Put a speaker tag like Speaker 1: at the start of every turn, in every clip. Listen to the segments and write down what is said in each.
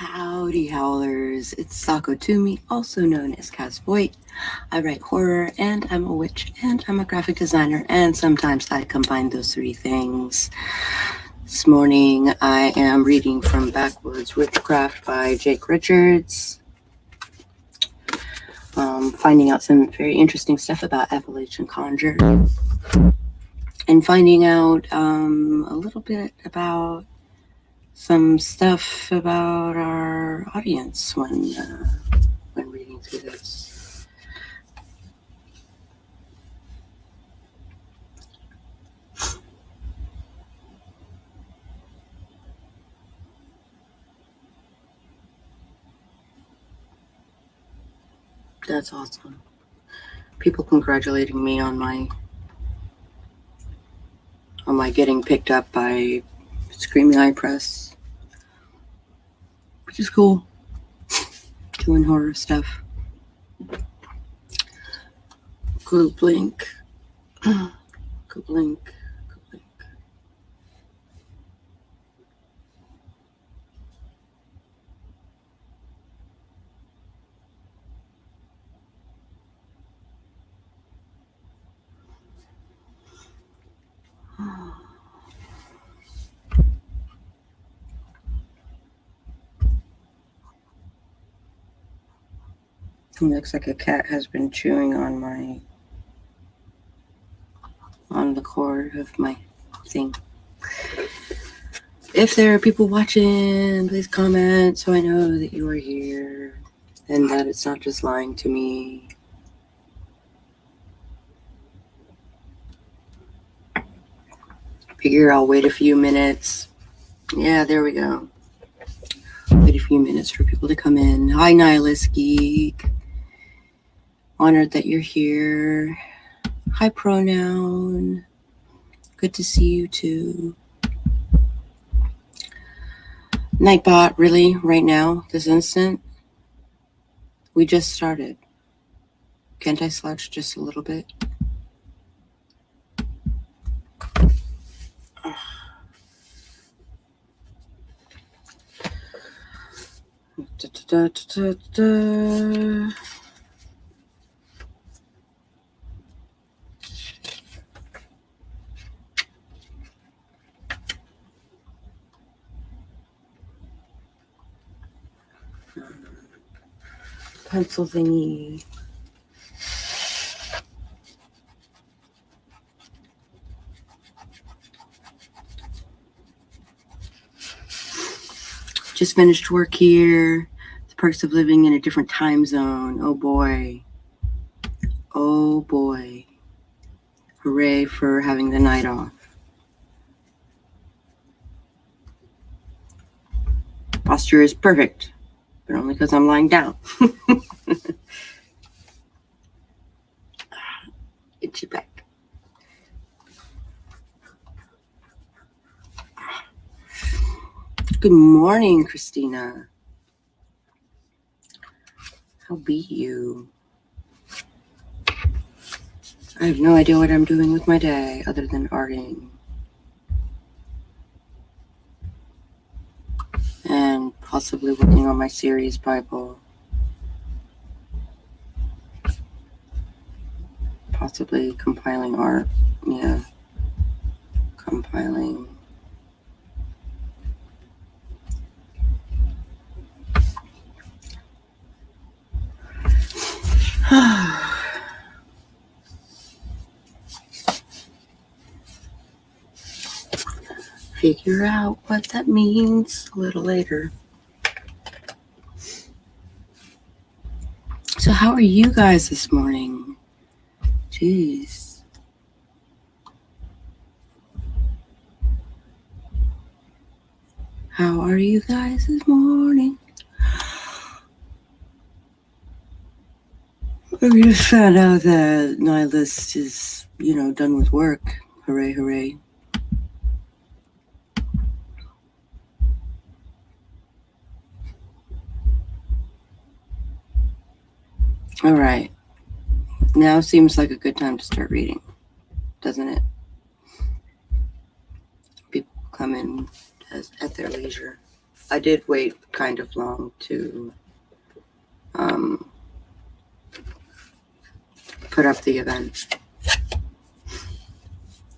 Speaker 1: Howdy howlers, it's Sako Toomey, also known as Cass Voight. I write horror, and I'm a witch, and I'm a graphic designer, and sometimes I combine those three things. This morning I am reading from Backwoods, Witchcraft by Jake Richards. Finding out some very interesting stuff about Appalachian Conjure. And finding out a little bit about some stuff about our audience when reading through this. That's awesome. People congratulating me on my getting picked up by Screaming Eye Press, which is cool. Doing horror stuff. Go blink. Go blink. Go blink. It looks like a cat has been chewing on the cord of my thing. If there are people watching, please comment so I know that you are here and that it's not just lying to me. Figure I'll wait a few minutes. Yeah, there we go. Wait a few minutes for people to come in. Hi, Nihilist Geek. Honored that you're here. Hi, Pronoun. Good to see you too. Nightbot, really? Right now? This instant? We just started. Can't I slouch just a little bit? Pencil thingy. Just finished work here. The perks of living in a different time zone. Oh boy. Oh boy. Hooray for having the night off. Posture is perfect, but only because I'm lying down. Itchy back. Good morning, Christina. How be you? I have no idea what I'm doing with my day other than arting. And possibly working on my series Bible. Possibly compiling art. Yeah. Compiling. Figure out what that means a little later. So how are you guys this morning? Jeez. How are you guys this morning? We just found out that Nihilist is, done with work. Hooray, hooray. All right. Now seems like a good time to start reading, doesn't it? People come in at their leisure. I did wait kind of long to put up the event.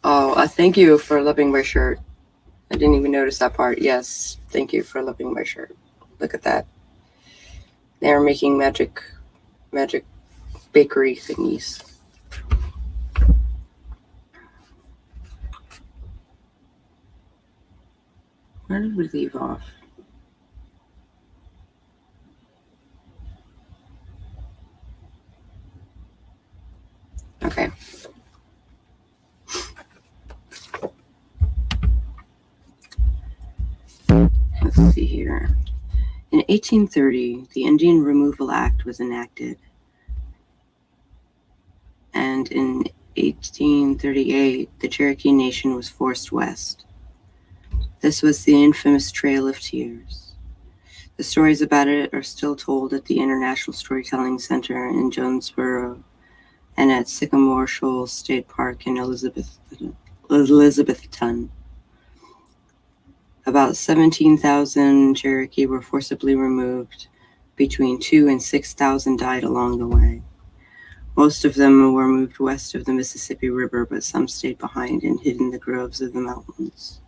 Speaker 1: Oh, thank you for loving my shirt. I didn't even notice that part. Yes, thank you for loving my shirt. Look at that. They're making magic bakery thingies. Where did we leave off? Okay. Let's see here. In 1830, the Indian Removal Act was enacted. And in 1838, the Cherokee Nation was forced west. This was the infamous Trail of Tears. The stories about it are still told at the International Storytelling Center in Jonesboro and at Sycamore Shoals State Park in Elizabethton. About 17,000 Cherokee were forcibly removed. Between 2,000 and 6,000 died along the way. Most of them were moved west of the Mississippi River, but some stayed behind and hid in the groves of the mountains.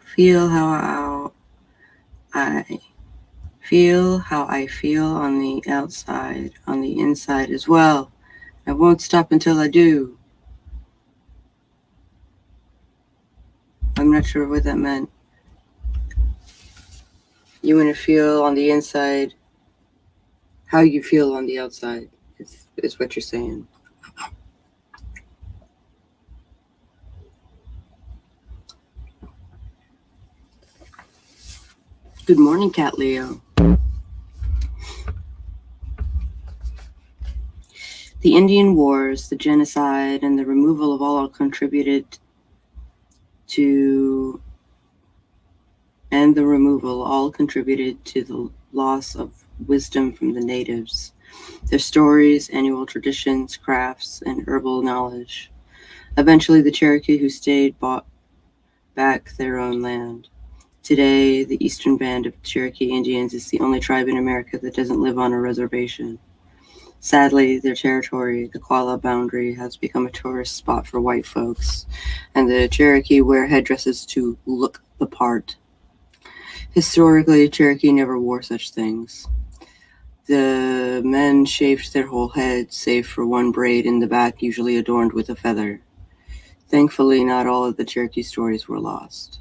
Speaker 1: Feel how I feel on the outside, on the inside as well. I won't stop until I do. I'm not sure what that meant. You want to feel on the inside how you feel on the outside, is what you're saying. Good morning, Cat Leo. The Indian Wars, the genocide, and the removal of all contributed to the loss of wisdom from the natives, their stories, annual traditions, crafts, and herbal knowledge. Eventually, the Cherokee who stayed bought back their own land. Today, the Eastern Band of Cherokee Indians is the only tribe in America that doesn't live on a reservation. Sadly, their territory, the Qualla boundary, has become a tourist spot for white folks, and the Cherokee wear headdresses to look the part. Historically, Cherokee never wore such things. The men shaved their whole head, save for one braid in the back, usually adorned with a feather. Thankfully, not all of the Cherokee stories were lost.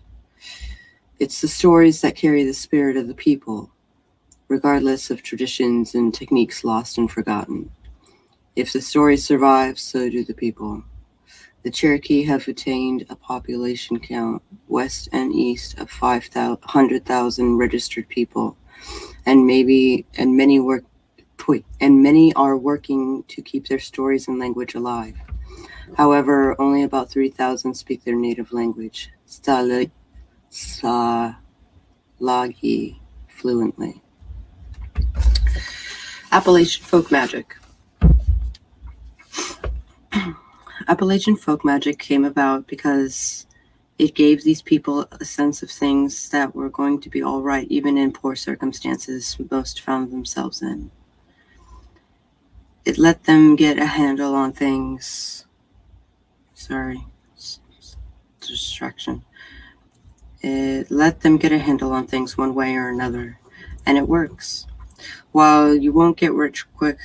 Speaker 1: It's the stories that carry the spirit of the people, regardless of traditions and techniques lost and forgotten. If the stories survive, so do the people. The Cherokee have attained a population count, west and east, of 500,000 registered people, and many are working to keep their stories and language alive. However, only about 3,000 speak their native language, Stalagi, fluently. Appalachian folk magic. Appalachian folk magic came about because it gave these people a sense of things that were going to be all right, even in poor circumstances most found themselves in. It let them get a handle on things. Distraction. It let them get a handle on things one way or another, and it works. While you won't get rich quick,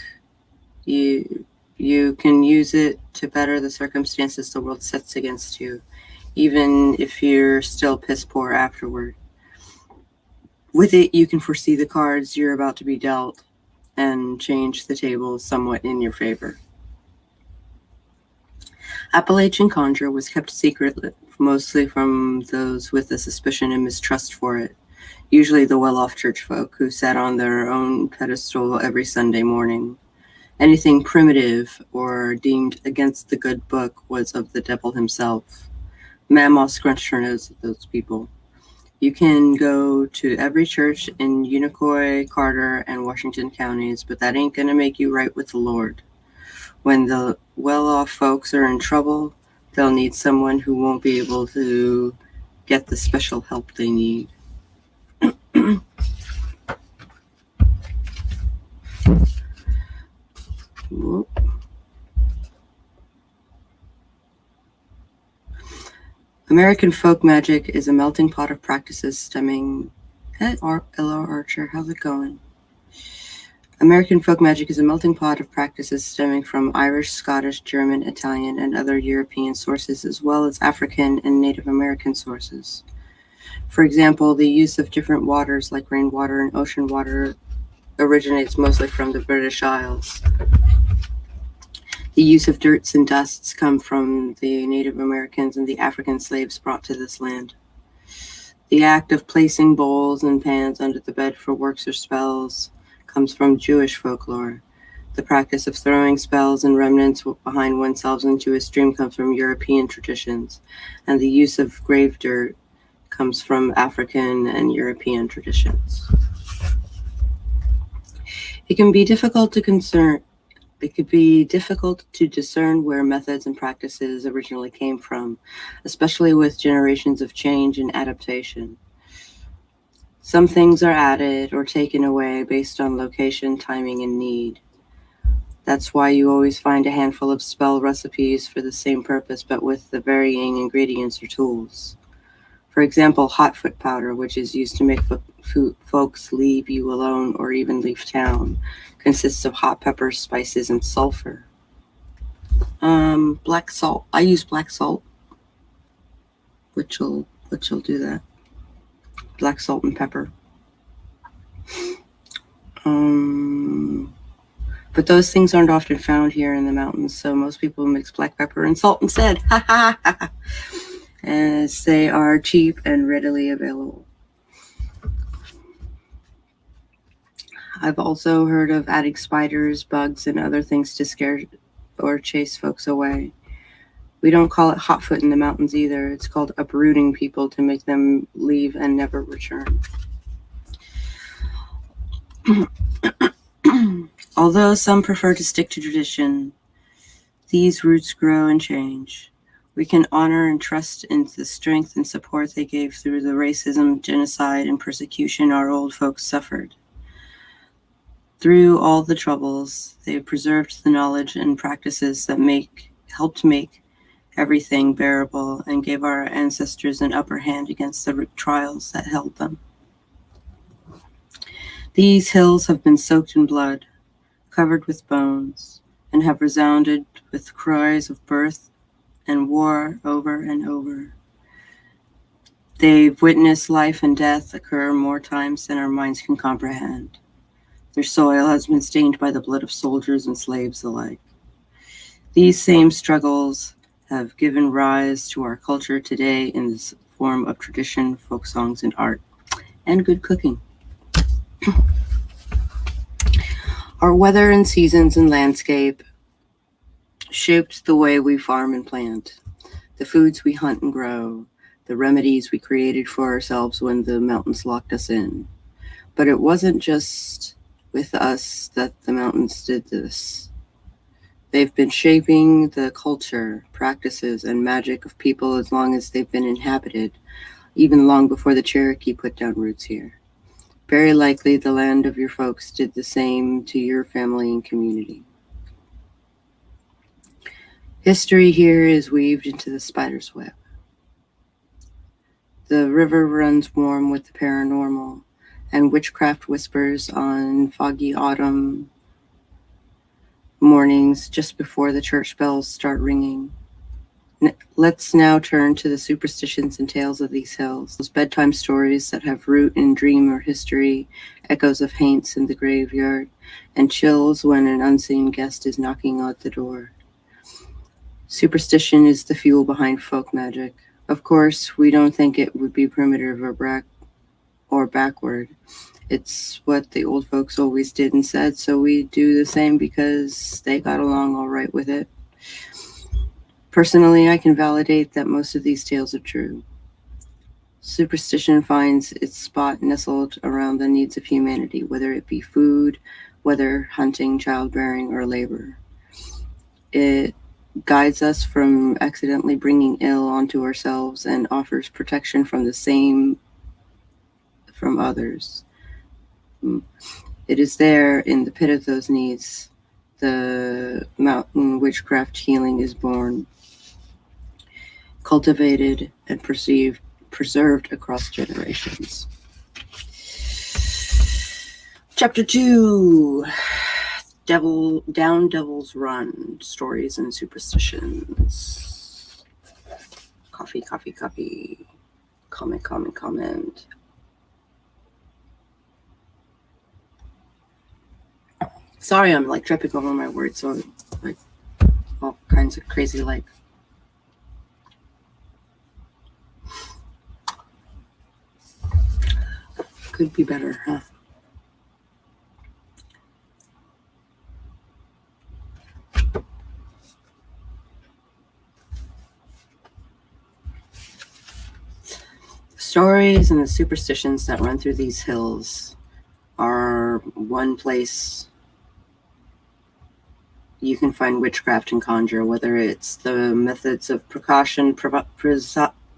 Speaker 1: you can use it to better the circumstances the world sets against you, even if you're still piss poor afterward. With it, you can foresee the cards you're about to be dealt and change the table somewhat in your favor. Appalachian conjure was kept secret, mostly from those with a suspicion and mistrust for it, usually the well-off church folk who sat on their own pedestal every Sunday morning. Anything primitive or deemed against the good book was of the devil himself. Mamaw scrunched her nose at those people. You can go to every church in Unicoi, Carter, and Washington counties, but that ain't gonna make you right with the Lord. When the well-off folks are in trouble, they'll need someone who won't be able to get the special help they need. Whoop. American folk magic is a melting pot of practices stemming... Hey, Ella Archer, how's it going? American folk magic is a melting pot of practices stemming from Irish, Scottish, German, Italian, and other European sources, as well as African and Native American sources. For example, the use of different waters like rainwater and ocean water originates mostly from the British Isles. The use of dirts and dusts come from the Native Americans and the African slaves brought to this land. The act of placing bowls and pans under the bed for works or spells comes from Jewish folklore. The practice of throwing spells and remnants behind oneself into a stream comes from European traditions, and the use of grave dirt comes from African and European traditions. It could be difficult to discern where methods and practices originally came from, especially with generations of change and adaptation. Some things are added or taken away based on location, timing, and need. That's why you always find a handful of spell recipes for the same purpose, but with the varying ingredients or tools. For example, hot foot powder, which is used to make folks leave you alone or even leave town, consists of hot peppers, spices, and sulfur. Black salt. I use black salt, which will do that. Black salt and pepper. But those things aren't often found here in the mountains, so most people mix black pepper and salt instead. As they are cheap and readily available. I've also heard of adding spiders, bugs, and other things to scare or chase folks away. We don't call it hotfoot in the mountains either. It's called uprooting people to make them leave and never return. Although some prefer to stick to tradition, these roots grow and change. We can honor and trust in the strength and support they gave through the racism, genocide, and persecution our old folks suffered. Through all the troubles, they preserved the knowledge and practices that helped make everything bearable and gave our ancestors an upper hand against the trials that held them. These hills have been soaked in blood, covered with bones, and have resounded with cries of birth and war over and over. They've witnessed life and death occur more times than our minds can comprehend. Their soil has been stained by the blood of soldiers and slaves alike. These same struggles have given rise to our culture today in this form of tradition, folk songs, and art, and good cooking. Our weather and seasons and landscape shaped the way we farm and plant, the foods we hunt and grow, the remedies we created for ourselves when the mountains locked us in. But it wasn't just with us that the mountains did this. They've been shaping the culture, practices, and magic of people as long as they've been inhabited, even long before the Cherokee put down roots here. Very likely the land of your folks did the same to your family and community. History here is weaved into the spider's web. The river runs warm with the paranormal, and witchcraft whispers on foggy autumn mornings just before the church bells start ringing. Let's now turn to the superstitions and tales of these hills, those bedtime stories that have root in dream or history, echoes of haunts in the graveyard, and chills when an unseen guest is knocking at the door. Superstition is the fuel behind folk magic. Of course, we don't think it would be primitive or backward. It's what the old folks always did and said, so we do the same because they got along all right with it. Personally, I can validate that most of these tales are true. Superstition finds its spot nestled around the needs of humanity, whether it be food, weather, hunting, childbearing, or labor. It guides us from accidentally bringing ill onto ourselves, and offers protection from the same from others. It is there in the pit of those needs the mountain witchcraft healing is born, cultivated and preserved across generations. Chapter 2, Down Devil's Run, Stories and Superstitions. Coffee. Comment. Sorry, I'm like tripping over my words, so like all kinds of crazy like. Could be better, huh? Stories and the superstitions that run through these hills are one place you can find witchcraft and conjure, whether it's the methods of precaution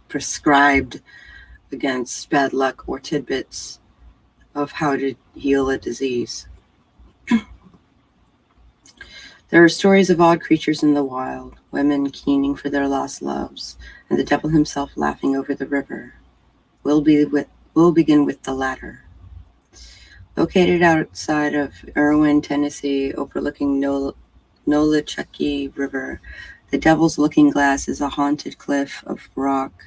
Speaker 1: prescribed against bad luck or tidbits of how to heal a disease. There are stories of odd creatures in the wild, women keening for their lost loves, and the devil himself laughing over the river. We'll begin with the latter. Located outside of Irwin, Tennessee, overlooking Nolichucky River, the Devil's Looking Glass is a haunted cliff of rock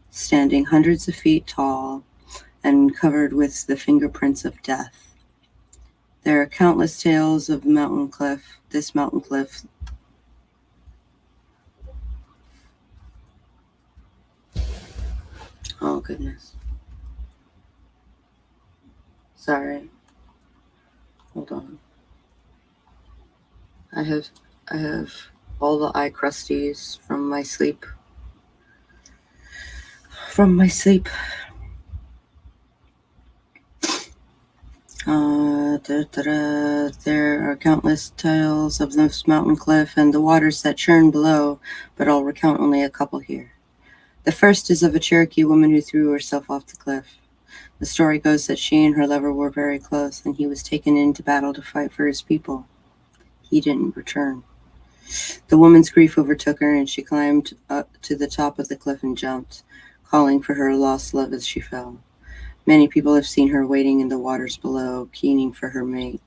Speaker 1: standing hundreds of feet tall and covered with the fingerprints of death. There are countless tales of this mountain cliff. Oh, goodness. Sorry. Hold on. I have all the eye crusties from my sleep. There are countless tales of this mountain cliff and the waters that churn below, but I'll recount only a couple here. The first is of a Cherokee woman who threw herself off the cliff. The story goes that she and her lover were very close, and he was taken into battle to fight for his people. He didn't return. The woman's grief overtook her, and she climbed up to the top of the cliff and jumped, calling for her lost love as she fell. Many people have seen her waiting in the waters below, keening for her mate.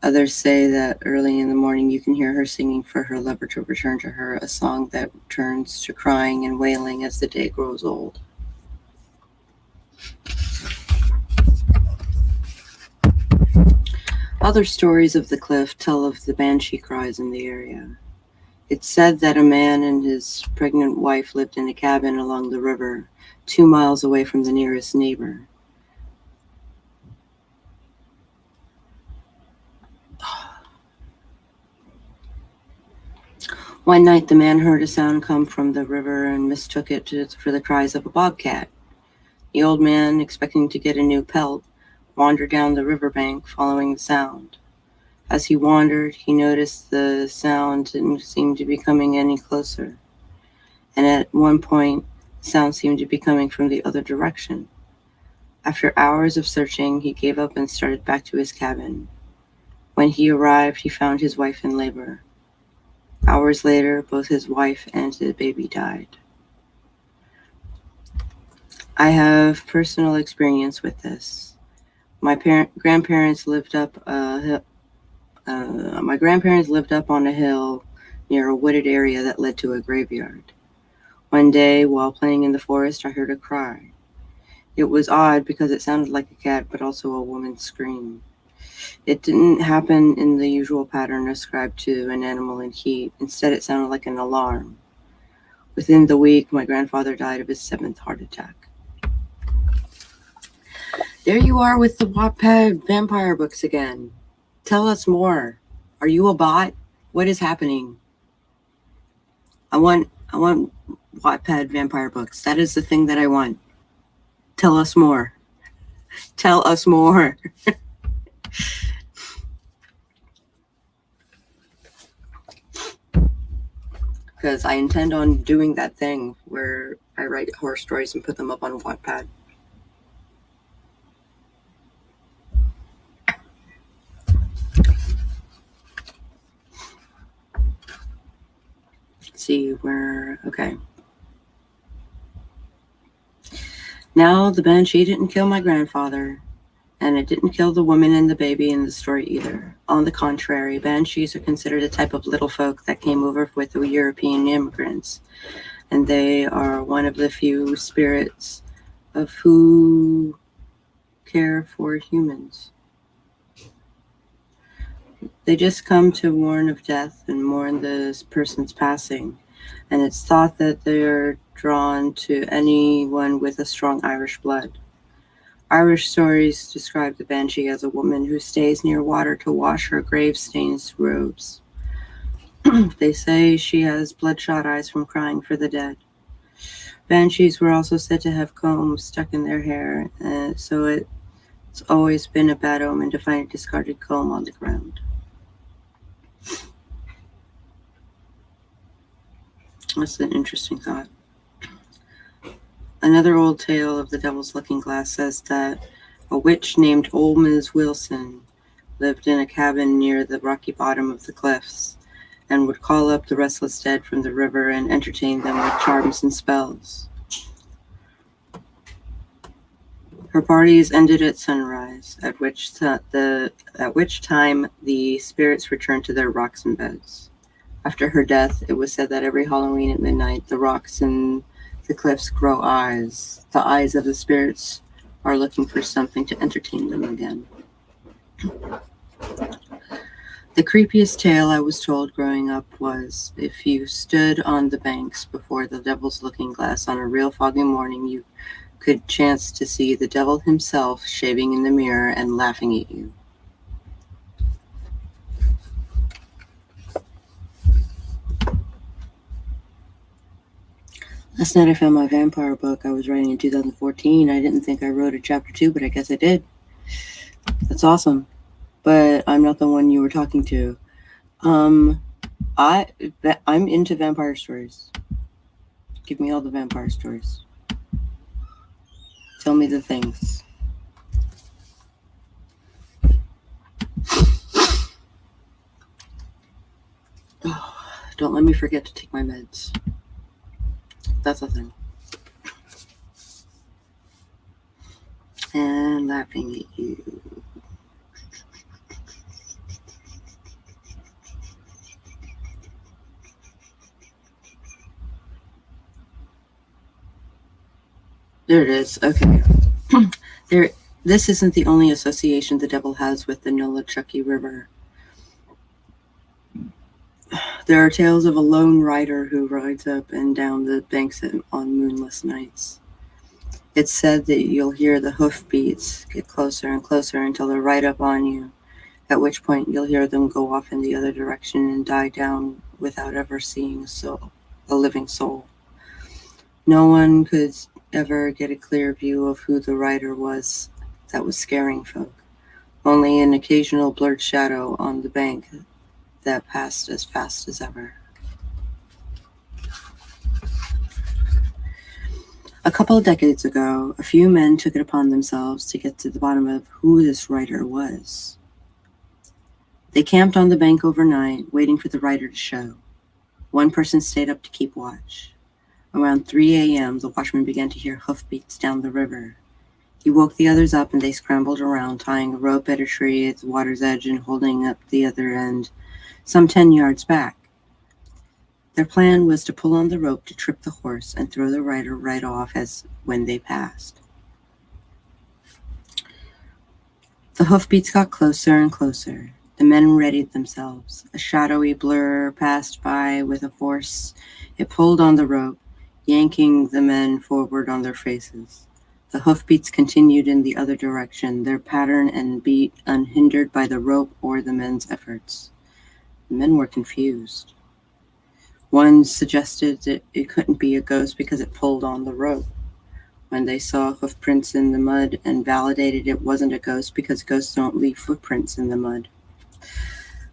Speaker 1: Others say that early in the morning you can hear her singing for her lover to return to her, a song that turns to crying and wailing as the day grows old. Other stories of the cliff tell of the banshee cries in the area. It's said that a man and his pregnant wife lived in a cabin along the river, 2 miles away from the nearest neighbor. One night, the man heard a sound come from the river and mistook it for the cries of a bobcat. The old man, expecting to get a new pelt, wandered down the riverbank, following the sound. As he wandered, he noticed the sound didn't seem to be coming any closer, and at one point, the sound seemed to be coming from the other direction. After hours of searching, he gave up and started back to his cabin. When he arrived, he found his wife in labor. Hours later, both his wife and the baby died. I have personal experience with this. My grandparents lived up on a hill near a wooded area that led to a graveyard. One day, while playing in the forest, I heard a cry. It was odd because it sounded like a cat, but also a woman's scream. It didn't happen in the usual pattern ascribed to an animal in heat. Instead, it sounded like an alarm. Within the week, my grandfather died of his 7th heart attack. There you are with the Wattpad vampire books again. Tell us more. Are you a bot? What is happening? I want Wattpad vampire books. That is the thing that I want. Tell us more. Tell us more. because I intend on doing that thing where I write horror stories and put them up on Wattpad. Let's see where, okay. Now, the Banshee didn't kill my grandfather, and it didn't kill the woman and the baby in the story either. On the contrary, Banshees are considered a type of little folk that came over with the European immigrants, and they are one of the few spirits of who care for humans. They just come to warn of death and mourn this person's passing, and it's thought that they're drawn to anyone with a strong Irish blood. Irish stories describe the Banshee as a woman who stays near water to wash her grave-stained robes. They say she has bloodshot eyes from crying for the dead. Banshees were also said to have combs stuck in their hair, so it's always been a bad omen to find a discarded comb on the ground. That's an interesting thought. Another old tale of the Devil's Looking Glass says that a witch named Old Ms. Wilson lived in a cabin near the rocky bottom of the cliffs and would call up the restless dead from the river and entertain them with charms and spells. Her parties ended at sunrise, at which time the spirits returned to their rocks and beds. After her death, it was said that every Halloween at midnight, the rocks and the cliffs grow eyes. The eyes of the spirits are looking for something to entertain them again. The creepiest tale I was told growing up was if you stood on the banks before the Devil's Looking Glass on a real foggy morning, you could chance to see the devil himself shaving in the mirror and laughing at you. Last night I found my vampire book I was writing in 2014. I didn't think I wrote a chapter 2, but I guess I did. That's awesome. But I'm not the one you were talking to. I'm into vampire stories. Give me all the vampire stories. Tell me the things. Oh, don't let me forget to take my meds. That's a thing. And laughing at you. There it is. Okay. This isn't the only association the devil has with the Nolichucky River. There are tales of a lone rider who rides up and down the banks on moonless nights. It's said that you'll hear the hoofbeats get closer and closer until they're right up on you, at which point you'll hear them go off in the other direction and die down without ever seeing a living soul. No one could ever get a clear view of who the rider was that was scaring folk. Only an occasional blurred shadow on the bank that passed as fast as ever. A couple of decades ago, a few men took it upon themselves to get to the bottom of who this rider was. They camped on the bank overnight, waiting for the rider to show. One person stayed up to keep watch. Around 3 a.m., the watchman began to hear hoofbeats down the river. He woke the others up and they scrambled around, tying a rope at a tree at the water's edge and holding up the other end, some 10 yards back. Their plan was to pull on the rope to trip the horse and throw the rider right off as when they passed. The hoofbeats got closer and closer. The men readied themselves. A shadowy blur passed by with a force. It pulled on the rope, yanking the men forward on their faces. The hoofbeats continued in the other direction, their pattern and beat unhindered by the rope or the men's efforts. The men were confused. One suggested that it couldn't be a ghost because it pulled on the rope. When they saw hoofprints in the mud and validated it wasn't a ghost because ghosts don't leave footprints in the mud.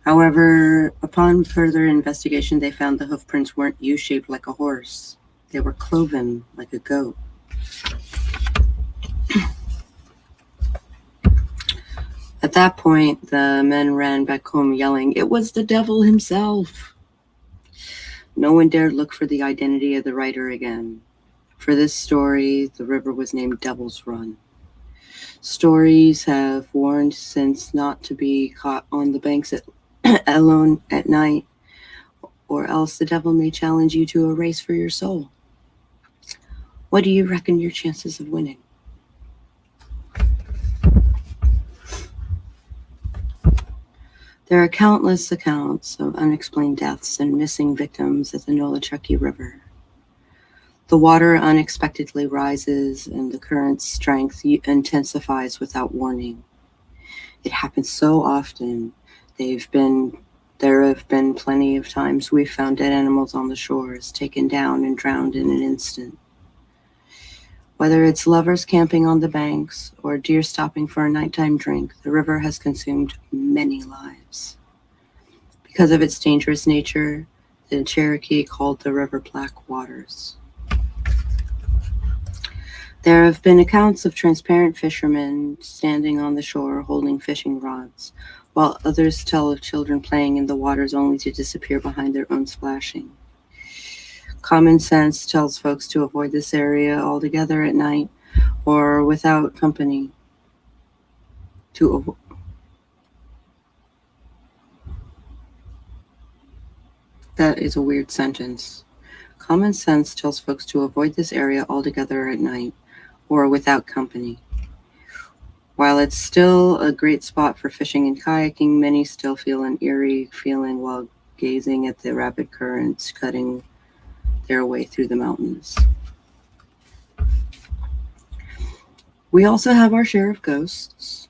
Speaker 1: However, upon further investigation, they found the hoofprints weren't U-shaped like a horse. They were cloven like a goat. At that point, the men ran back home yelling, "It was the devil himself!" No one dared look for the identity of the writer again. For this story, the river was named Devil's Run. Stories have warned since not to be caught on the banks alone at night, or else the devil may challenge you to a race for your soul. What do you reckon your chances of winning? There are countless accounts of unexplained deaths and missing victims at the Nolichucky River. The water unexpectedly rises and the current's strength intensifies without warning. It happens so often. There have been plenty of times we've found dead animals on the shores, taken down and drowned in an instant. Whether it's lovers camping on the banks or deer stopping for a nighttime drink, the river has consumed many lives. Because of its dangerous nature, the Cherokee called the river Black Waters. There have been accounts of transparent fishermen standing on the shore holding fishing rods, while others tell of children playing in the waters only to disappear behind their own splashing. Common sense tells folks to avoid this area altogether at night or without company. That is a weird sentence. Common sense tells folks to avoid this area altogether at night or without company. While it's still a great spot for fishing and kayaking, many still feel an eerie feeling while gazing at the rapid currents cutting their way through the mountains. We also have our share of ghosts.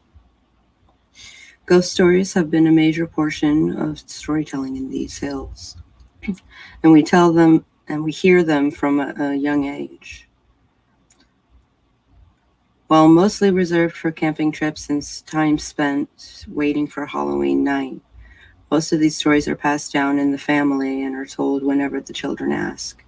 Speaker 1: Ghost stories have been a major portion of storytelling in these hills, and we tell them and we hear them from a young age. While mostly reserved for camping trips and time spent waiting for Halloween night, most of these stories are passed down in the family and are told whenever the children ask.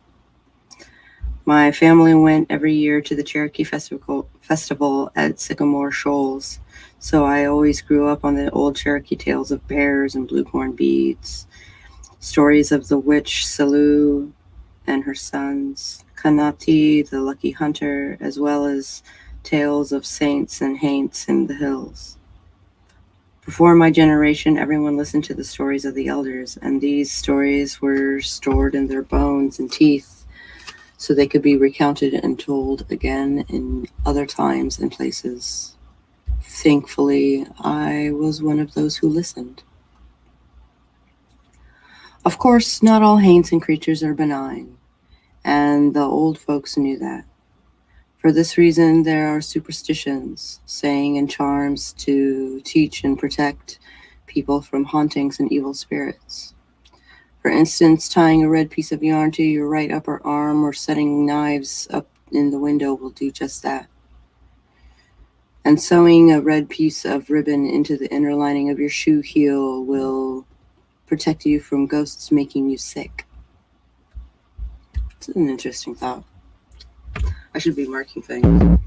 Speaker 1: My family went every year to the Cherokee Festival at Sycamore Shoals, so I always grew up on the old Cherokee tales of bears and blue-corn beads, stories of the witch Salu and her sons, Kanati, the lucky hunter, as well as tales of saints and haints in the hills. Before my generation, everyone listened to the stories of the elders, and these stories were stored in their bones and teeth so they could be recounted and told again in other times and places. Thankfully, I was one of those who listened. Of course, not all haints and creatures are benign, and the old folks knew that. For this reason, there are superstitions, saying and charms to teach and protect people from hauntings and evil spirits. For instance, tying a red piece of yarn to your right upper arm or setting knives up in the window will do just that. And sewing a red piece of ribbon into the inner lining of your shoe heel will protect you from ghosts making you sick. It's an interesting thought. I should be marking things.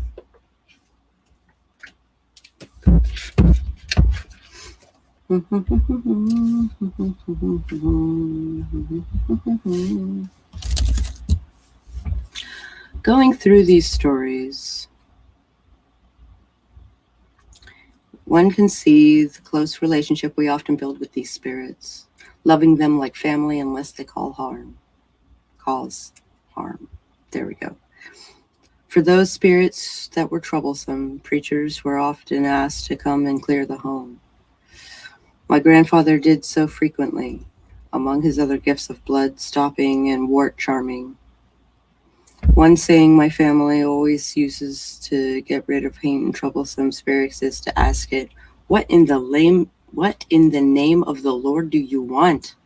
Speaker 1: Going through these stories, one can see the close relationship we often build with these spirits, loving them like family unless they cause harm. There we go. For those spirits that were troublesome, preachers were often asked to come and clear the home. My grandfather did so frequently, among his other gifts of blood stopping and wart charming. One saying my family always uses to get rid of pain and troublesome spirits is to ask it, what in the name of the Lord do you want?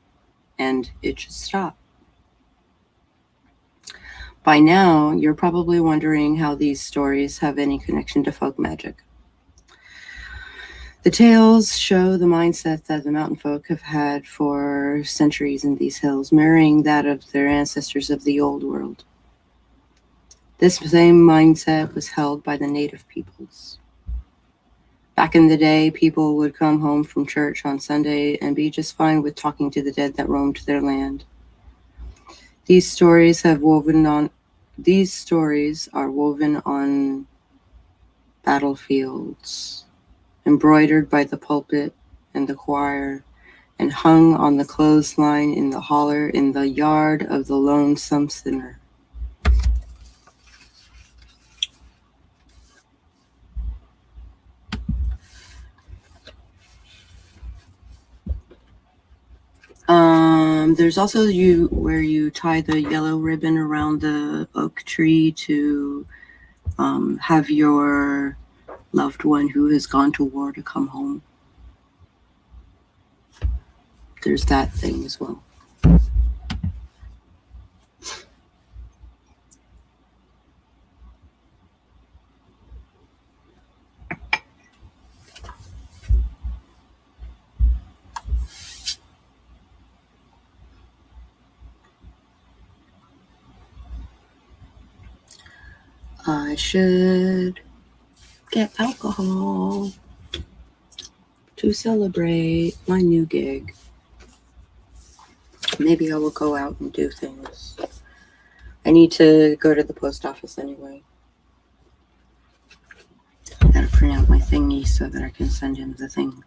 Speaker 1: And it should stop. By now, you're probably wondering how these stories have any connection to folk magic. The tales show the mindset that the mountain folk have had for centuries in these hills, mirroring that of their ancestors of the old world. This same mindset was held by the native peoples. Back in the day, people would come home from church on Sunday and be just fine with talking to the dead that roamed their land. These stories are woven on battlefields, embroidered by the pulpit and the choir, and hung on the clothesline in the holler in the yard of the lonesome sinner. There's also where you tie the yellow ribbon around the oak tree to have your loved one who has gone to war to come home. There's that thing as well. I should get alcohol to celebrate my new gig. Maybe I will go out and do things. I need to go to the post office anyway. I gotta print out my thingy so that I can send him the thing.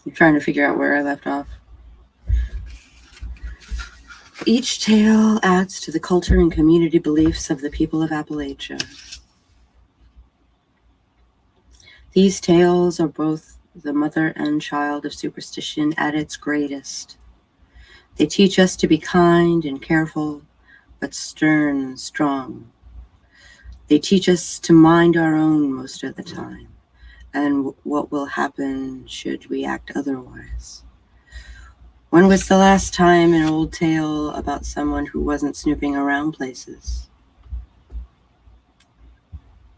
Speaker 1: I'm trying to figure out where I left off. Each tale adds to the culture and community beliefs of the people of Appalachia. These tales are both the mother and child of superstition at its greatest. They teach us to be kind and careful, but stern and strong. They teach us to mind our own most of the time, and what will happen should we act otherwise. When was the last time an old tale about someone who wasn't snooping around places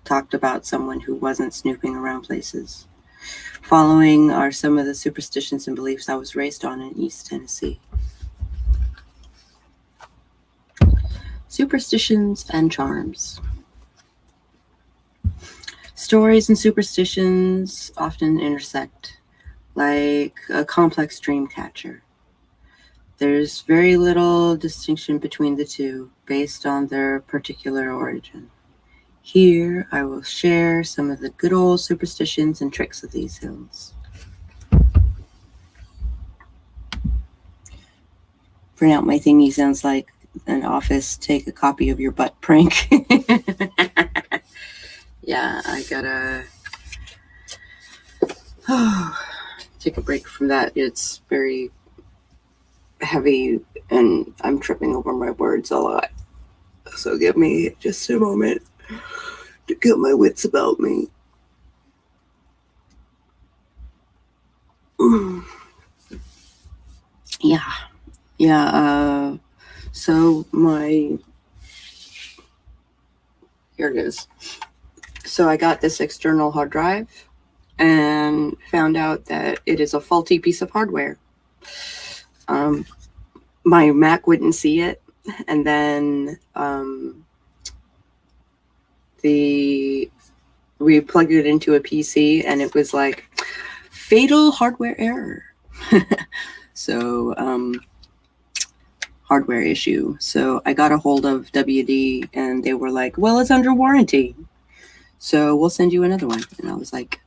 Speaker 1: talked about someone who wasn't snooping around places? Following are some of the superstitions and beliefs I was raised on in East Tennessee. Superstitions and charms. Stories and superstitions often intersect, like a complex dream catcher. There's very little distinction between the two based on their particular origin. Here, I will share some of the good old superstitions and tricks of these hills. Print out my thingy sounds like an office take a copy of your butt prank. Yeah, I gotta take a break from that. It's very heavy and I'm tripping over my words a lot. So give me just a moment to get my wits about me. Yeah. So here it is. So I got this external hard drive and found out that it is a faulty piece of hardware. My Mac wouldn't see it, and then we plugged it into a PC, and it was like fatal hardware error. So hardware issue. So I got a hold of WD, and they were like, "Well, it's under warranty, so we'll send you another one." And I was like,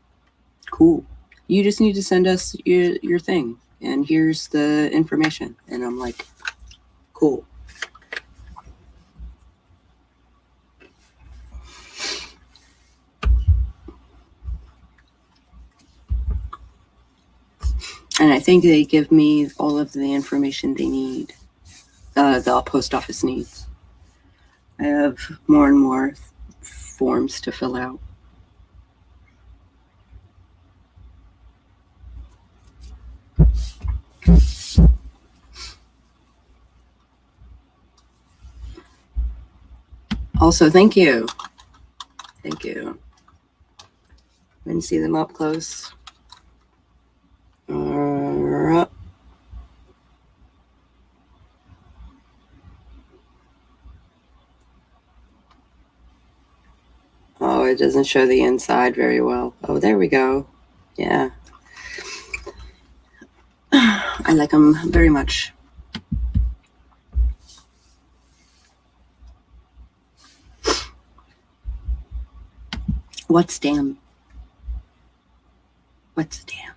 Speaker 1: "Cool. You just need to send us your thing, and here's the information." And I'm like, "Cool." And I think they give me all of the information they need, the post office needs. I have more and more forms to fill out. Also, thank you. Thank you. You can see them up close. Oh, it doesn't show the inside very well. Oh, there we go. Yeah. I like them very much. What's damn? What's damn?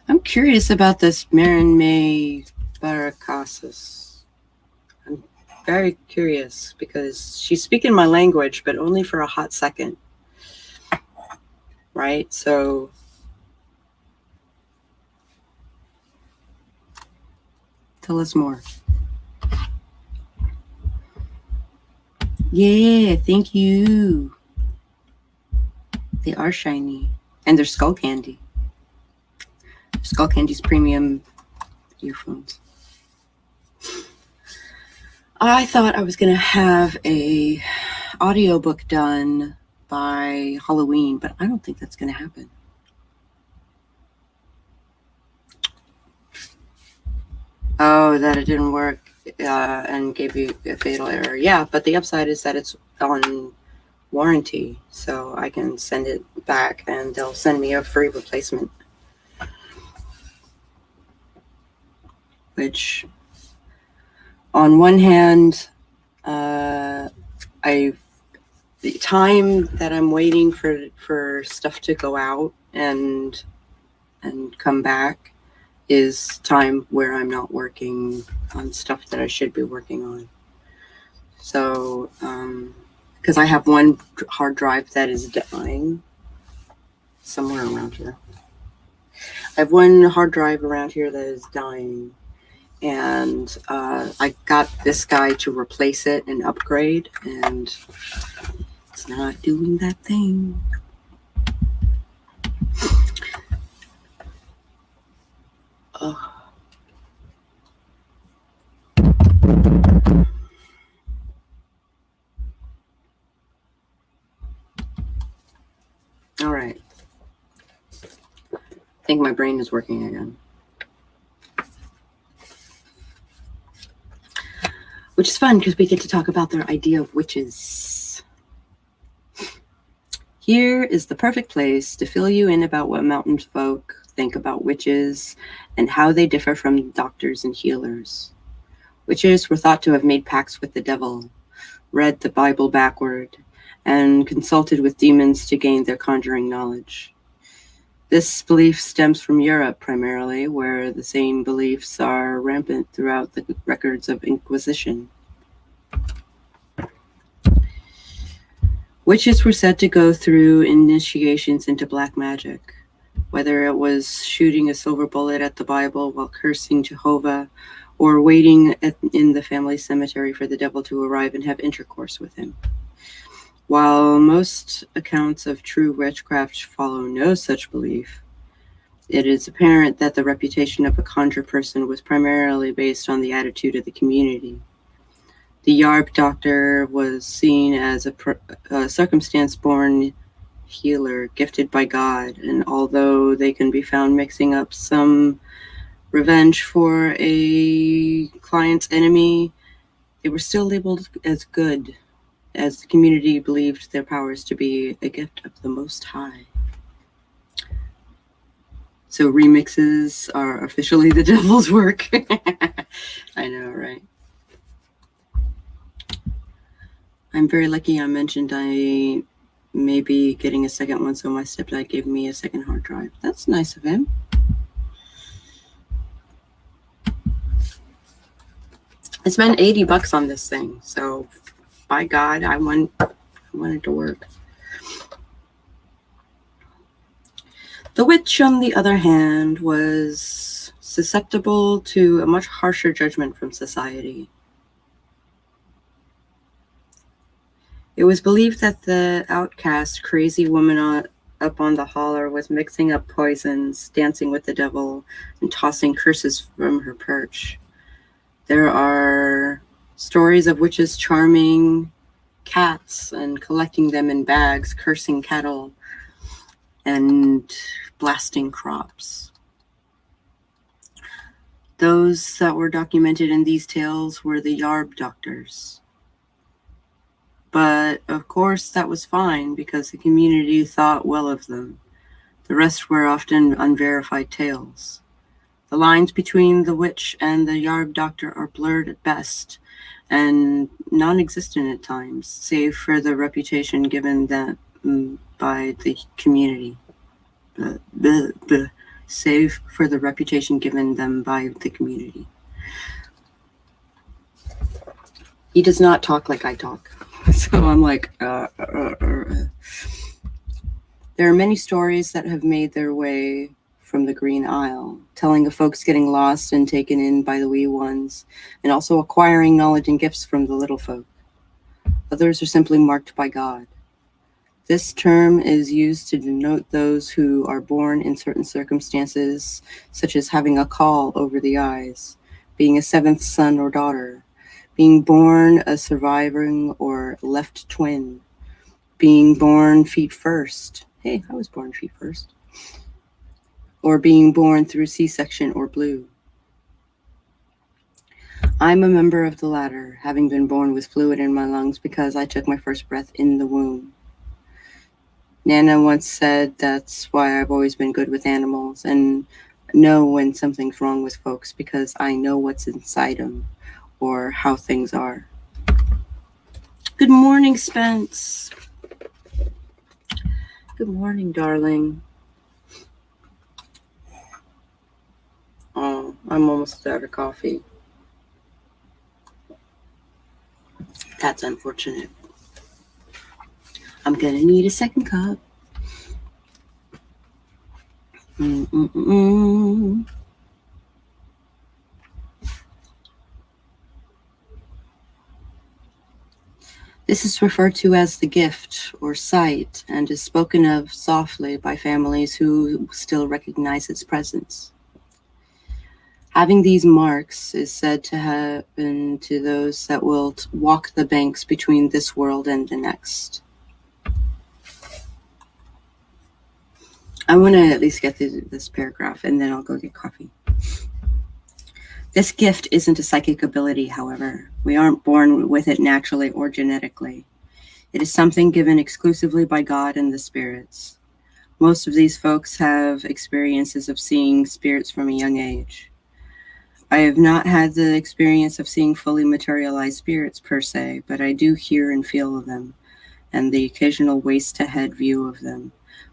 Speaker 1: I'm curious about this Marin May Barakasis. I'm very curious because she's speaking my language, but only for a hot second. Right? So tell us more. Yeah, thank you. They are shiny. And they're skull candy. Skull Candy's premium earphones. I thought I was going to have a audiobook done by Halloween, but I don't think that's going to happen. Oh, that it didn't work and gave you a fatal error. Yeah, but the upside is that it's on warranty, so I can send it back and they'll send me a free replacement. Which, on one hand, the time that I'm waiting for stuff to go out and come back is time where I'm not working on stuff that I should be working on. So, because I have one hard drive that is dying somewhere around here. I have one hard drive around here that is dying. And I got this guy to replace it and upgrade, and it's not doing that thing. Oh. All right. I think my brain is working again. Which is fun because we get to talk about their idea of witches. Here is the perfect place to fill you in about what mountain folk think about witches and how they differ from doctors and healers. Witches were thought to have made pacts with the devil, read the Bible backward, and consulted with demons to gain their conjuring knowledge. This belief stems from Europe primarily, where the same beliefs are rampant throughout the records of Inquisition. Witches were said to go through initiations into black magic, whether it was shooting a silver bullet at the Bible while cursing Jehovah, or waiting in the family cemetery for the devil to arrive and have intercourse with him. While most accounts of true witchcraft follow no such belief, it is apparent that the reputation of a conjure person was primarily based on the attitude of the community. The Yarb doctor was seen as a circumstance-born healer gifted by God, and although they can be found mixing up some revenge for a client's enemy, they were still labeled as good, as the community believed their powers to be a gift of the Most High. So remixes are officially the devil's work. I know, right? I'm very lucky I mentioned I may be getting a second one, so my stepdad gave me a second hard drive. That's nice of him. I spent $80 on this thing, so by God, I want it to work. The witch, on the other hand, was susceptible to a much harsher judgment from society. It was believed that the outcast, crazy woman up on the holler was mixing up poisons, dancing with the devil, and tossing curses from her perch. There are Stories of witches charming cats and collecting them in bags, cursing cattle, and blasting crops. Those that were documented in these tales were the Yarb doctors. But of course that was fine because the community thought well of them. The rest were often unverified tales. The lines between the witch and the Yarb doctor are blurred at best and non-existent at times, save for the reputation given them by the community. Save for the reputation given them by the community. He does not talk like I talk. So I'm like, There are many stories that have made their way from the Green Isle, telling of folks getting lost and taken in by the wee ones, and also acquiring knowledge and gifts from the little folk. Others are simply marked by God. This term is used to denote those who are born in certain circumstances, such as having a caul over the eyes, being a seventh son or daughter, being born a surviving or left twin, being born feet first. Hey, I was born feet first. Or being born through C-section or blue. I'm a member of the latter, having been born with fluid in my lungs because I took my first breath in the womb. Nana once said that's why I've always been good with animals and know when something's wrong with folks because I know what's inside them or how things are. Good morning, Spence. Good morning, darling. Oh, I'm almost out of coffee. That's unfortunate. I'm gonna need a second cup. This is referred to as the gift or sight and is spoken of softly by families who still recognize its presence. Having these marks is said to happen to those that will walk the banks between this world and the next. I want to at least get through this paragraph and then I'll go get coffee. This gift isn't a psychic ability, however. We aren't born with it naturally or genetically. It is something given exclusively by God and the spirits. Most of these folks have experiences of seeing spirits from a young age. I have not had the experience of seeing fully materialized spirits per se, but I do hear and feel them, and the occasional waist-to-head view of them.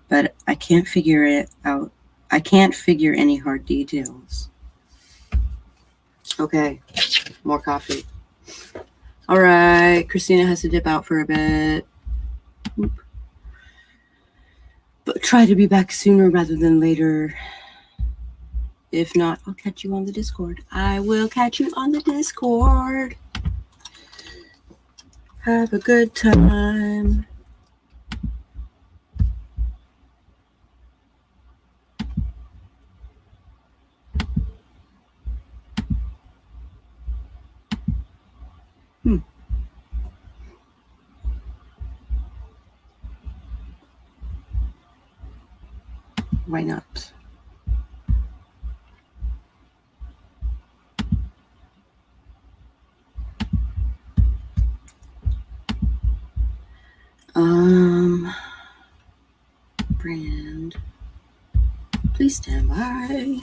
Speaker 1: But I can't figure it out. I can't figure any hard details. Okay, more coffee. All right, Christina has to dip out for a bit. But try to be back sooner rather than later. If not, I'll catch you on the Discord. I will catch you on the Discord. Have a good time. Why not? Brand, please stand by.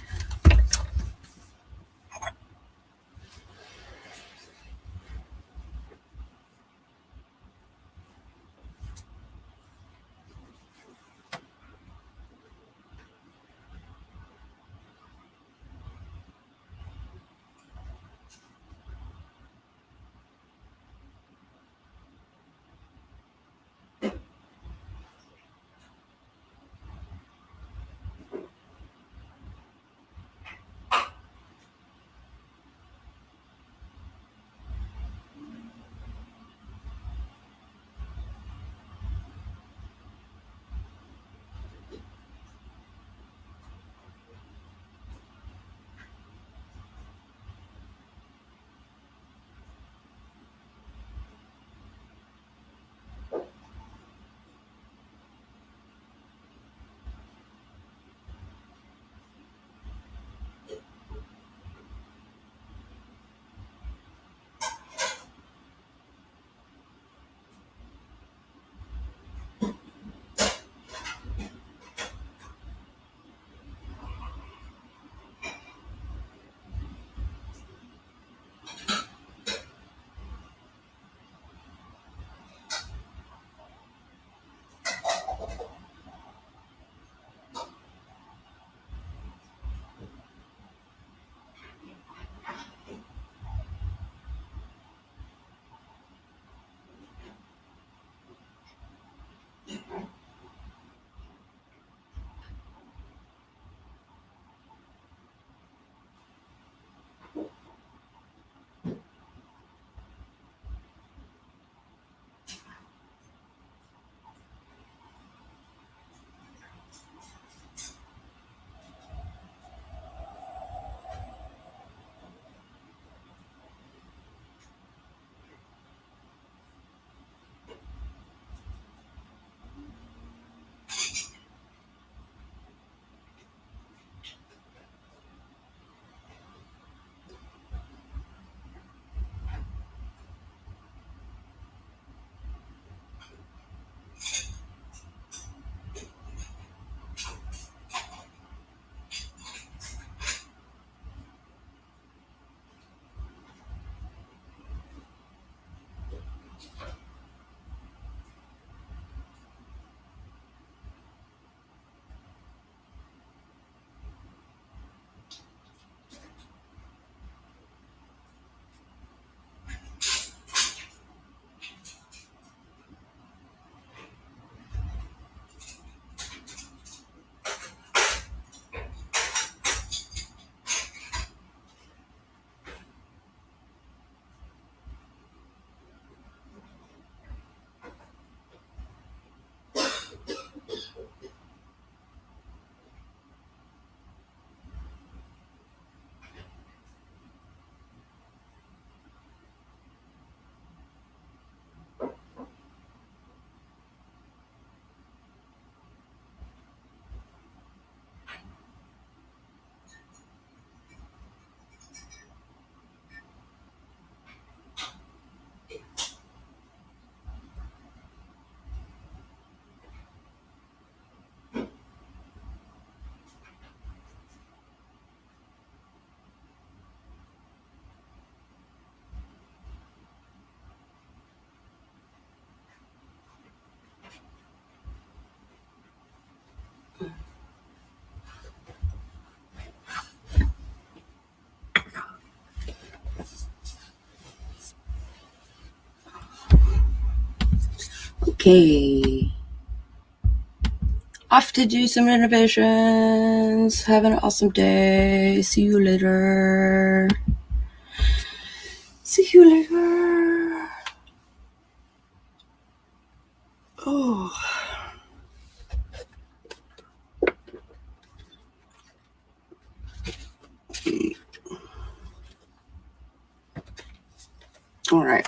Speaker 1: Okay. Off to do some renovations. Have an awesome day. See you later. See you later. Oh. All right.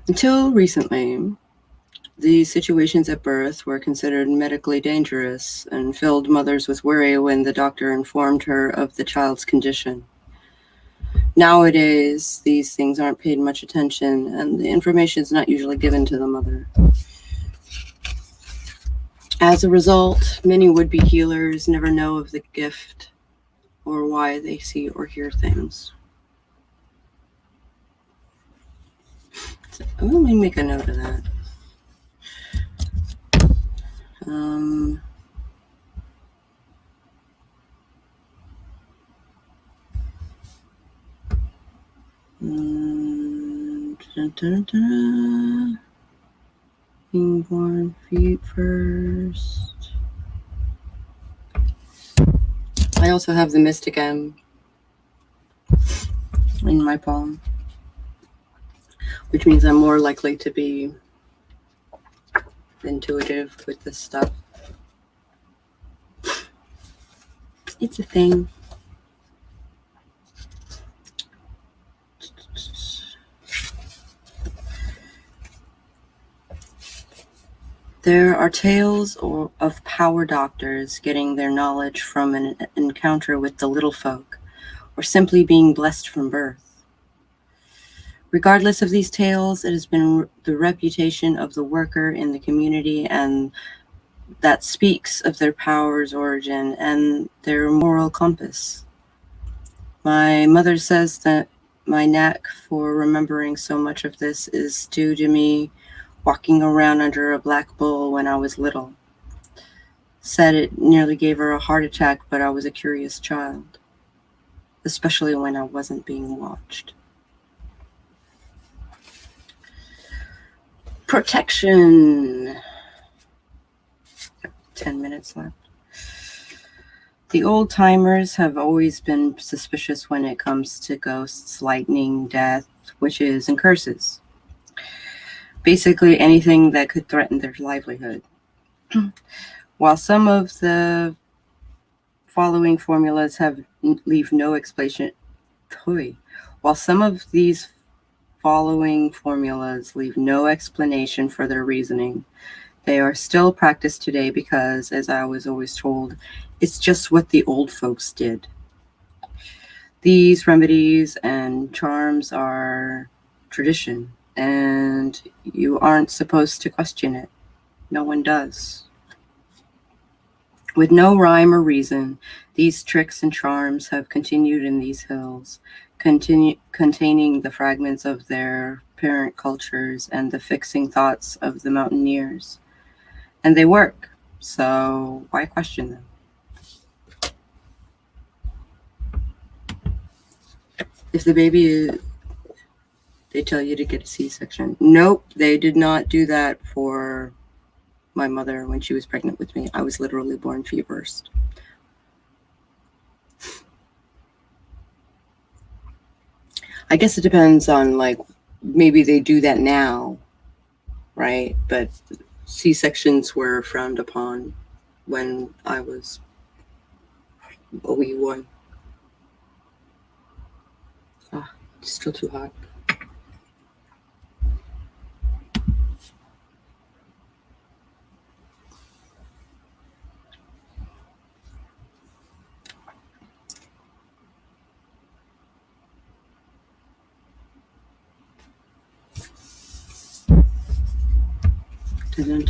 Speaker 1: Until recently, these situations at birth were considered medically dangerous and filled mothers with worry when the doctor informed her of the child's condition. Nowadays, these things aren't paid much attention, and the information is not usually given to the mother. As a result, many would-be healers never know of the gift or why they see or hear things. So, let me make a note of that. Being born feet first. I also have the Mystic M in my palm, which means I'm more likely to be intuitive with this stuff. It's a thing. There are tales of power doctors getting their knowledge from an encounter with the little folk, or simply being blessed from birth. Regardless of these tales, it has been the reputation of the worker in the community and that speaks of their power's origin and their moral compass. My mother says that my knack for remembering so much of this is due to me walking around under a black bull when I was little. Said it nearly gave her a heart attack, but I was a curious child, especially when I wasn't being watched. Protection. 10 minutes left. The old timers have always been suspicious when it comes to ghosts, lightning, death, witches, and curses. Basically anything that could threaten their livelihood. While some of the following formulas leave no explanation, while some of these following formulas leave no explanation for their reasoning, they are still practiced today because, as I was always told, it's just what the old folks did. These remedies and charms are tradition, and you aren't supposed to question it. No one does. With no rhyme or reason, these tricks and charms have continued in these hills, containing the fragments of their parent cultures and the fixing thoughts of the mountaineers. And they work, so why question them? If the baby, they tell you to get a C-section. Nope, they did not do that for my mother when she was pregnant with me. I was literally born feet first. I guess it depends on, like, maybe they do that now, right? But C-sections were frowned upon when I was a wee one. It's still too hot.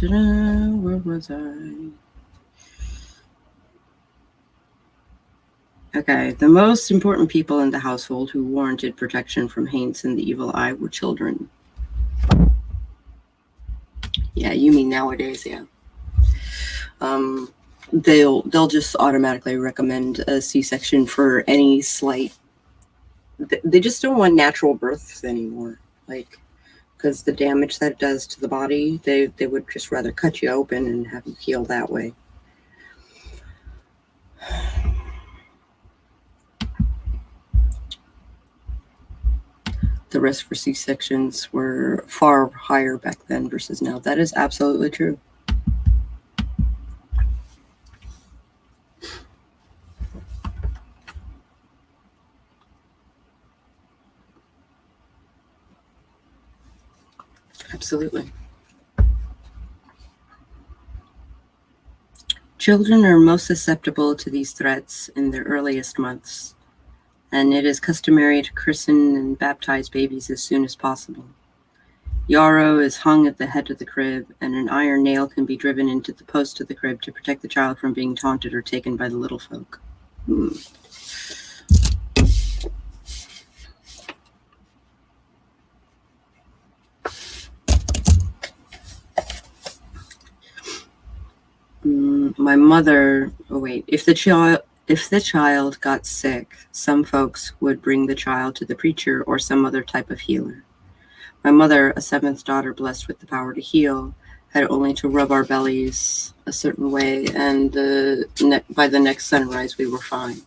Speaker 1: Where was I? Okay, the most important people in the household who warranted protection from Haints and the evil eye were children. Yeah, you mean nowadays, yeah. They'll just automatically recommend a C-section for any slight. They just don't want natural births anymore. Like, because the damage that it does to the body, they would just rather cut you open and have you heal that way. The risk for C-sections were far higher back then versus now. That is absolutely true. Absolutely. Children are most susceptible to these threats in their earliest months, and it is customary to christen and baptize babies as soon as possible. Yarrow is hung at the head of the crib, and an iron nail can be driven into the post of the crib to protect the child from being taunted or taken by the little folk. My mother, if the child got sick, some folks would bring the child to the preacher or some other type of healer. My mother, a seventh daughter blessed with the power to heal, had only to rub our bellies a certain way, and by the next sunrise we were fine.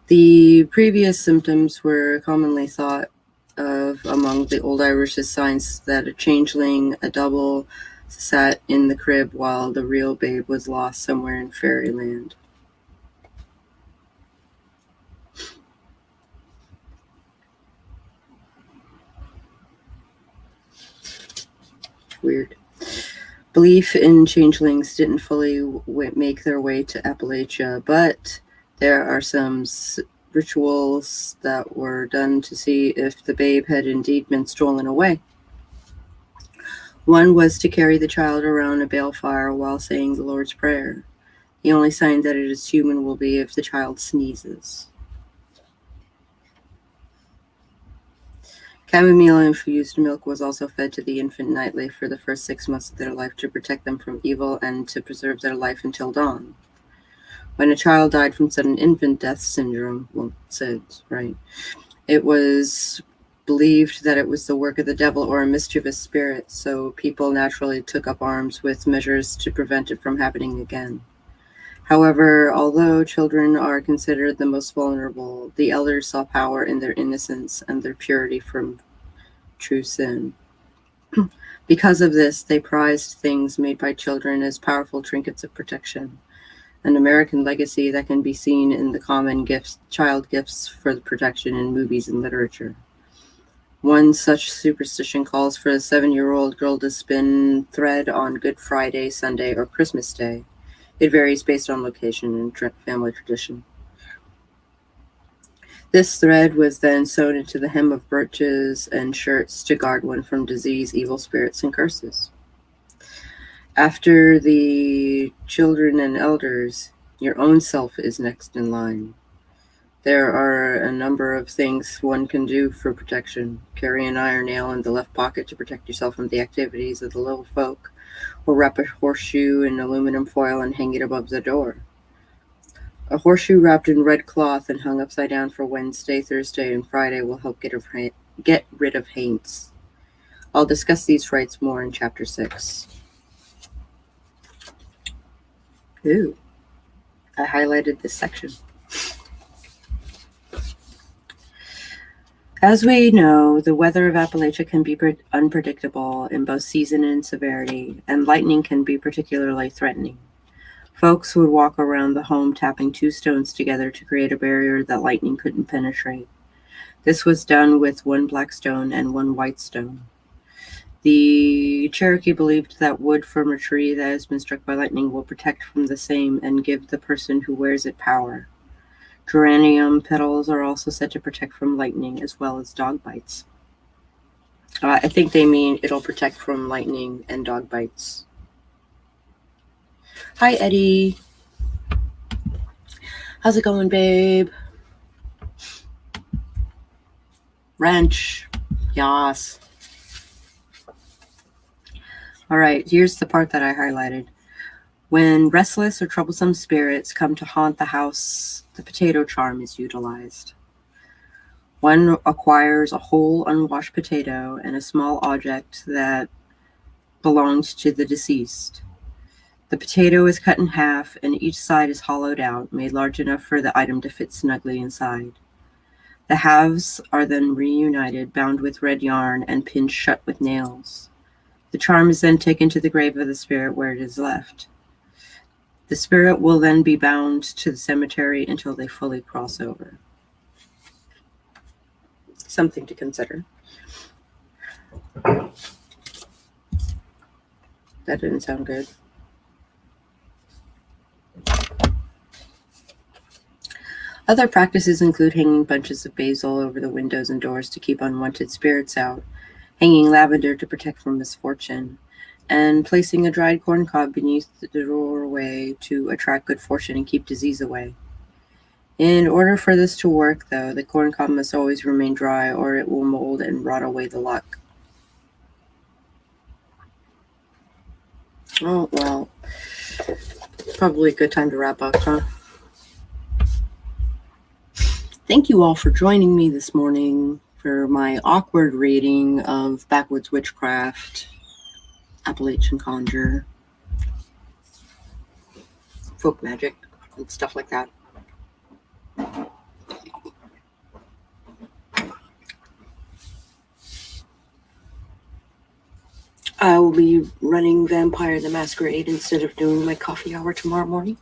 Speaker 1: The previous symptoms were commonly thought of among the old Irish as signs that a changeling, a double, sat in the crib while the real babe was lost somewhere in fairyland. Weird. Belief in changelings didn't fully make their way to Appalachia, but there are some rituals that were done to see if the babe had indeed been stolen away. One was to carry the child around a balefire while saying the Lord's Prayer. The only sign that it is human will be if the child sneezes. Chamomile-infused milk was also fed to the infant nightly for the first 6 months of their life to protect them from evil and to preserve their life until dawn. When a child died from sudden infant death syndrome, SIDS, right, it was believed that it was the work of the devil or a mischievous spirit, so people naturally took up arms with measures to prevent it from happening again. However, although children are considered the most vulnerable, the elders saw power in their innocence and their purity from true sin. Because of this, they prized things made by children as powerful trinkets of protection, an American legacy that can be seen in the common child gifts for the protection in movies and literature. One such superstition calls for a 7-year-old girl to spin thread on Good Friday, Sunday, or Christmas Day. It varies based on location and family tradition. This thread was then sewn into the hem of breeches and shirts to guard one from disease, evil spirits, and curses. After the children and elders, your own self is next in line. There are a number of things one can do for protection. Carry an iron nail in the left pocket to protect yourself from the activities of the little folk, or wrap a horseshoe in aluminum foil and hang it above the door. A horseshoe wrapped in red cloth and hung upside down for Wednesday, Thursday, and Friday will help get rid of haints. I'll discuss these rites more in Chapter 6. Ooh, I highlighted this section. As we know, the weather of Appalachia can be unpredictable in both season and severity, and lightning can be particularly threatening. Folks would walk around the home tapping 2 stones together to create a barrier that lightning couldn't penetrate. This was done with 1 black stone and 1 white stone. The Cherokee believed that wood from a tree that has been struck by lightning will protect from the same and give the person who wears it power. Geranium petals are also said to protect from lightning as well as dog bites. I think they mean it'll protect from lightning and dog bites. Hi, Eddie. How's it going, babe? Wrench. Yas. All right, here's the part that I highlighted. When restless or troublesome spirits come to haunt the house, the potato charm is utilized. One acquires a whole unwashed potato and a small object that belonged to the deceased. The potato is cut in half, and each side is hollowed out, made large enough for the item to fit snugly inside. The halves are then reunited, bound with red yarn, and pinned shut with nails. The charm is then taken to the grave of the spirit where it is left. The spirit will then be bound to the cemetery until they fully cross over. Something to consider. That didn't sound good. Other practices include hanging bunches of basil over the windows and doors to keep unwanted spirits out, hanging lavender to protect from misfortune, and placing a dried corn cob beneath the doorway to attract good fortune and keep disease away. In order for this to work, though, the corn cob must always remain dry or it will mold and rot away the luck. Oh, well, probably a good time to wrap up, huh? Thank you all for joining me this morning for my awkward reading of Backwoods Witchcraft, Appalachian Conjure, folk magic, and stuff like that. I will be running Vampire the Masquerade instead of doing my coffee hour tomorrow morning.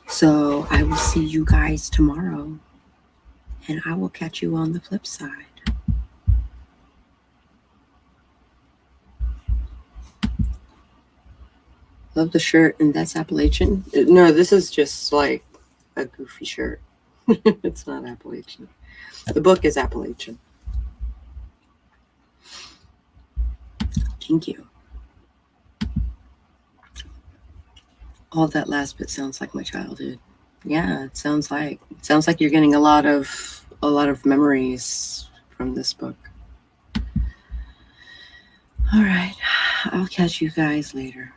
Speaker 1: So I will see you guys tomorrow, and I will catch you on the flip side. Love the shirt, and that's Appalachian. No, this is just like a goofy shirt. It's not Appalachian. The book is Appalachian. Thank you. All that last bit sounds like my childhood. Yeah, it sounds like you're getting a lot of memories from this book. All right, I'll catch you guys later.